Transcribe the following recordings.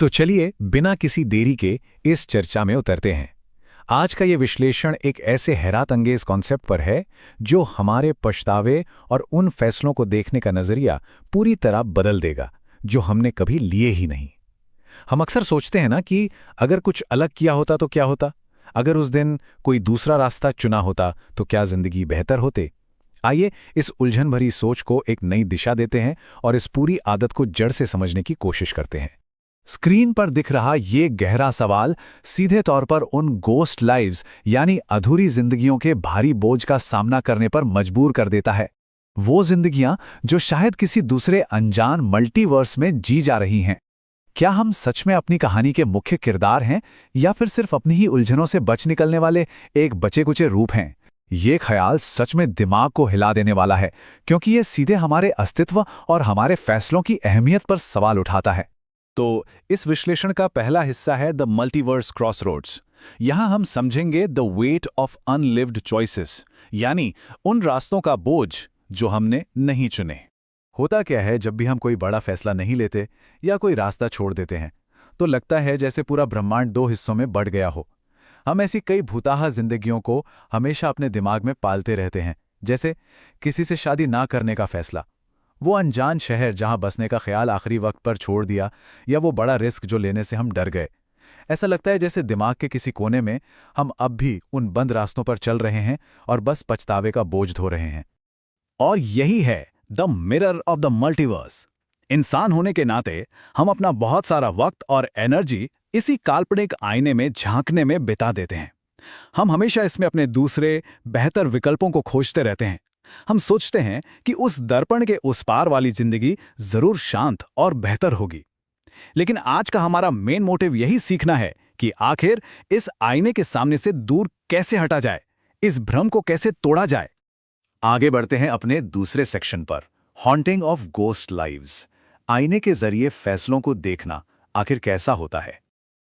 तो चलिए बिना किसी देरी के इस चर्चा में उतरते हैं। आज का ये विश्लेषण एक ऐसे हैरत अंगेज कॉन्सेप्ट पर है जो हमारे पछतावे और उन फैसलों को देखने का नजरिया पूरी तरह बदल देगा जो हमने कभी लिए ही नहीं। हम अक्सर सोचते हैं ना कि अगर कुछ अलग किया होता तो क्या होता, अगर उस दिन कोई दूसरा रास्ता चुना होता तो क्या जिंदगी बेहतर होते। आइए इस उलझन भरी सोच को एक नई दिशा देते हैं और इस पूरी आदत को जड़ से समझने की कोशिश करते हैं। स्क्रीन पर दिख रहा ये गहरा सवाल सीधे तौर पर उन गोस्ट लाइव्स यानी अधूरी जिंदगियों के भारी बोझ का सामना करने पर मजबूर कर देता है। वो जिंदगियां जो शायद किसी दूसरे अनजान मल्टीवर्स में जी जा रही हैं। क्या हम सच में अपनी कहानी के मुख्य किरदार हैं या फिर सिर्फ अपनी ही उलझनों से बच निकलने वाले एक बचे-कुचे रूप हैं? ये ख्याल सच में दिमाग को हिला देने वाला है, क्योंकि ये सीधे हमारे अस्तित्व और हमारे फैसलों की अहमियत पर सवाल उठाता है। तो इस विश्लेषण का पहला हिस्सा है द मल्टीवर्स क्रॉसरोड्स। यहां हम समझेंगे the weight of unlived choices, यानी उन रास्तों का बोझ जो हमने नहीं चुने। होता क्या है, जब भी हम कोई बड़ा फैसला नहीं लेते या कोई रास्ता छोड़ देते हैं तो लगता है जैसे पूरा ब्रह्मांड दो हिस्सों में बढ़ गया हो। हम ऐसी कई भूताहा जिंदगियों को हमेशा अपने दिमाग में पालते रहते हैं, जैसे किसी से शादी ना करने का फैसला, वो अनजान शहर जहां बसने का ख्याल आखिरी वक्त पर छोड़ दिया, या वो बड़ा रिस्क जो लेने से हम डर गए। ऐसा लगता है जैसे दिमाग के किसी कोने में हम अब भी उन बंद रास्तों पर चल रहे हैं और बस पछतावे का बोझ धो रहे हैं। और यही है the mirror of the multiverse. इंसान होने के नाते हम अपना बहुत सारा वक्त और एनर्जी इसी काल्पनिक आईने में झांकने में बिता देते हैं। हम हमेशा इसमें अपने दूसरे बेहतर विकल्पों को खोजते रहते हैं। हम सोचते हैं कि उस दर्पण के उस पार वाली जिंदगी जरूर शांत और बेहतर होगी। लेकिन आज का हमारा मेन मोटिव यही सीखना है कि आखिर इस आईने के सामने से दूर कैसे हटा जाए, इस भ्रम को कैसे तोड़ा जाए। आगे बढ़ते हैं अपने दूसरे सेक्शन पर, हॉन्टिंग ऑफ गोस्ट लाइव्स। आईने के जरिए फैसलों को देखना आखिर कैसा होता है।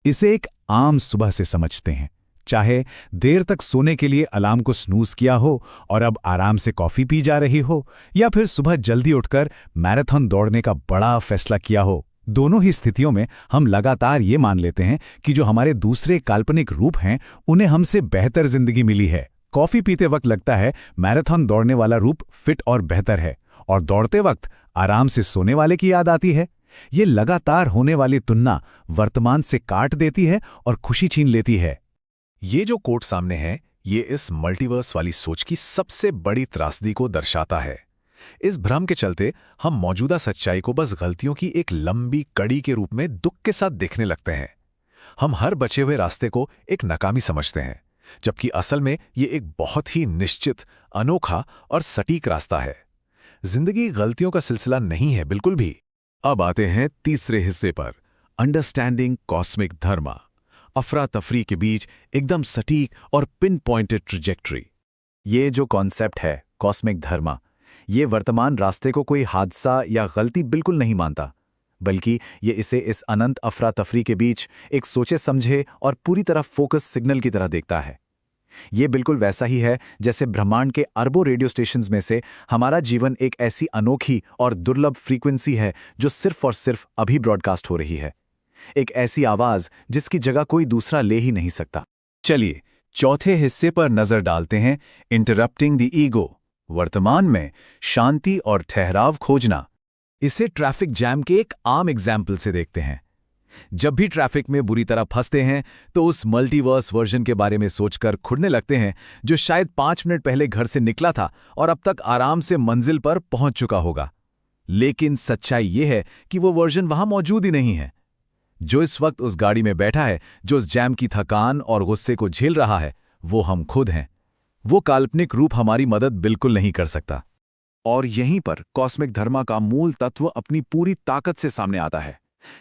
इसे एक आम सुबह से समझते हैं। चाहे देर तक सोने के लिए अलार्म को स्नूज किया हो और अब आराम से कॉफी पी जा रही हो, या फिर सुबह जल्दी उठकर मैराथन दौड़ने का बड़ा फैसला किया हो, दोनों ही स्थितियों में हम लगातार ये मान लेते हैं कि जो हमारे दूसरे काल्पनिक रूप हैं उन्हें हमसे बेहतर जिंदगी मिली है। कॉफी पीते वक्त लगता है मैराथन दौड़ने वाला रूप फिट और बेहतर है, और दौड़ते वक्त आराम से सोने वाले की याद आती है। ये लगातार होने वाली तुलना वर्तमान से काट देती है और खुशी छीन लेती है। ये जो कोट सामने है, ये इस मल्टीवर्स वाली सोच की सबसे बड़ी त्रासदी को दर्शाता है। इस भ्रम के चलते हम मौजूदा सच्चाई को बस गलतियों की एक लंबी कड़ी के रूप में दुख के साथ देखने लगते हैं। हम हर बचे हुए रास्ते को एक नाकामी समझते हैं, जबकि असल में ये एक बहुत ही निश्चित, अनोखा और सटीक रास्ता है। जिंदगी गलतियों का सिलसिला नहीं है, बिल्कुल भी। अब आते हैं तीसरे हिस्से पर, अंडरस्टैंडिंग कॉस्मिक धर्मा। अफरा तफरी के बीच एकदम सटीक और पिन पॉइंटेड ट्रैजेक्टरी। ये जो कॉन्सेप्ट है कॉस्मिक धर्मा, ये वर्तमान रास्ते को कोई हादसा या गलती बिल्कुल नहीं मानता, बल्कि ये इसे इस अनंत अफरा तफरी के बीच एक सोचे समझे और पूरी तरह फोकस सिग्नल की तरह देखता है। ये बिल्कुल वैसा ही है जैसे ब्रह्मांड के अरबों रेडियो स्टेशंस में से हमारा जीवन एक ऐसी अनोखी और दुर्लभ फ्रीक्वेंसी है जो सिर्फ और सिर्फ अभी ब्रॉडकास्ट हो रही है। एक ऐसी आवाज जिसकी जगह कोई दूसरा ले ही नहीं सकता। चलिए चौथे हिस्से पर नजर डालते हैं, इंटरप्टिंग द ईगो। वर्तमान में शांति और ठहराव खोजना। इसे ट्रैफिक जैम के एक आम एग्जाम्पल से देखते हैं। जब भी ट्रैफिक में बुरी तरह फंसते हैं तो उस मल्टीवर्स वर्जन के बारे में सोचकर खुड़ने लगते हैं जो शायद 5 मिनट पहले घर से निकला था और अब तक आराम से मंजिल पर पहुंच चुका होगा। लेकिन सच्चाई ये है कि वो वर्जन वहां मौजूद ही नहीं है। जो इस वक्त उस गाड़ी में बैठा है, जो उस जैम की थकान और गुस्से को झेल रहा है, वो हम खुद हैं। वो काल्पनिक रूप हमारी मदद बिल्कुल नहीं कर सकता। और यहीं पर कॉस्मिक धर्मा का मूल तत्व अपनी पूरी ताकत से सामने आता है।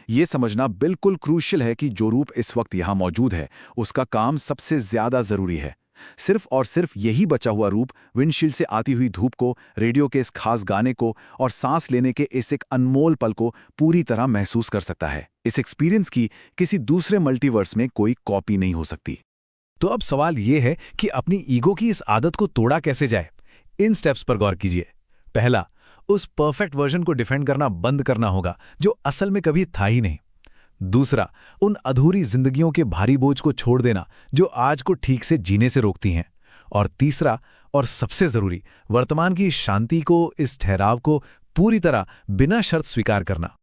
ये समझना बिल्कुल क्रूशियल है कि जो रूप इस वक्त यहां मौजूद है, उसका काम सबसे ज्यादा जरूरी है। सिर्फ और सिर्फ यही बचा हुआ रूप विंडशील्ड से आती हुई धूप को, रेडियो के इस खास गाने को और सांस लेने के इस एक अनमोल पल को पूरी तरह महसूस कर सकता है। इस एक्सपीरियंस की किसी दूसरे मल्टीवर्स में कोई कॉपी नहीं हो सकती। तो अब सवाल यह है कि अपनी ईगो की इस आदत को तोड़ा कैसे जाए। इन स्टेप्स पर गौर कीजिए। पहला, उस परफेक्ट वर्जन को डिफेंड करना बंद करना होगा जो असल में कभी था ही नहीं। दूसरा, उन अधूरी जिंदगियों के भारी बोझ को छोड़ देना जो आज को ठीक से जीने से रोकती हैं। और तीसरा और सबसे जरूरी, वर्तमान की शांति को, इस ठहराव को पूरी तरह बिना शर्त स्वीकार करना।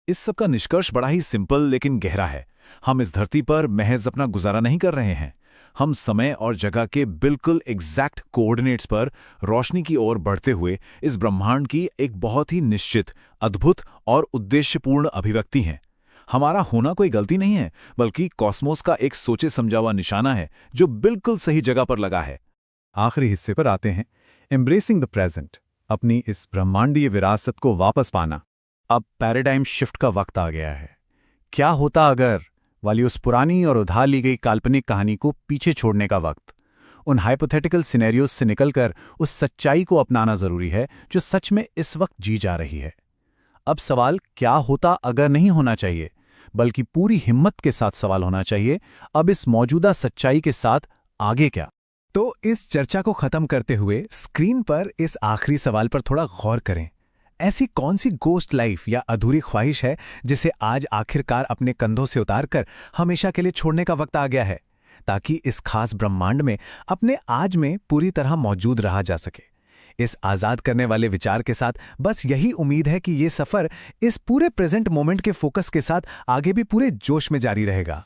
इस सब का निष्कर्ष बड़ा ही सिंपल लेकिन गहरा है। हम इस धरती पर महज अपना गुजारा नहीं कर रहे हैं, हम समय और जगह के बिल्कुल एग्जैक्ट कोऑर्डिनेट्स पर रोशनी की ओर बढ़ते हुए इस ब्रह्मांड की एक बहुत ही निश्चित, अद्भुत और उद्देश्यपूर्ण अभिव्यक्ति हैं। हमारा होना कोई गलती नहीं है, बल्कि कॉस्मोस का एक सोचे समझा हुआ निशाना है जो बिल्कुल सही जगह पर लगा है। आखिरी हिस्से पर आते हैं, एम्ब्रेसिंग द प्रेजेंट, अपनी इस ब्रह्मांडीय विरासत को वापस पाना। अब पैराडाइम शिफ्ट का वक्त आ गया है। क्या होता अगर वाली उस पुरानी और उधार ली गई काल्पनिक कहानी को पीछे छोड़ने का वक्त। उन हाइपोथेटिकल सिनेरियोज से निकलकर उस सच्चाई को अपनाना जरूरी है जो सच में इस वक्त जी जा रही है। अब सवाल क्या होता अगर नहीं होना चाहिए, बल्कि पूरी हिम्मत के साथ सवाल होना चाहिए, अब इस मौजूदा सच्चाई के साथ आगे क्या। तो इस चर्चा को खत्म करते हुए स्क्रीन पर इस आखिरी सवाल पर थोड़ा गौर करें। ऐसी कौन सी गोस्ट लाइफ या अधूरी ख्वाहिश है जिसे आज आखिरकार अपने कंधों से उतारकर हमेशा के लिए छोड़ने का वक्त आ गया है, ताकि इस खास ब्रह्मांड में अपने आज में पूरी तरह मौजूद रहा जा सके। इस आज़ाद करने वाले विचार के साथ बस यही उम्मीद है कि ये सफ़र इस पूरे प्रेजेंट मोमेंट के फोकस के साथ आगे भी पूरे जोश में जारी रहेगा।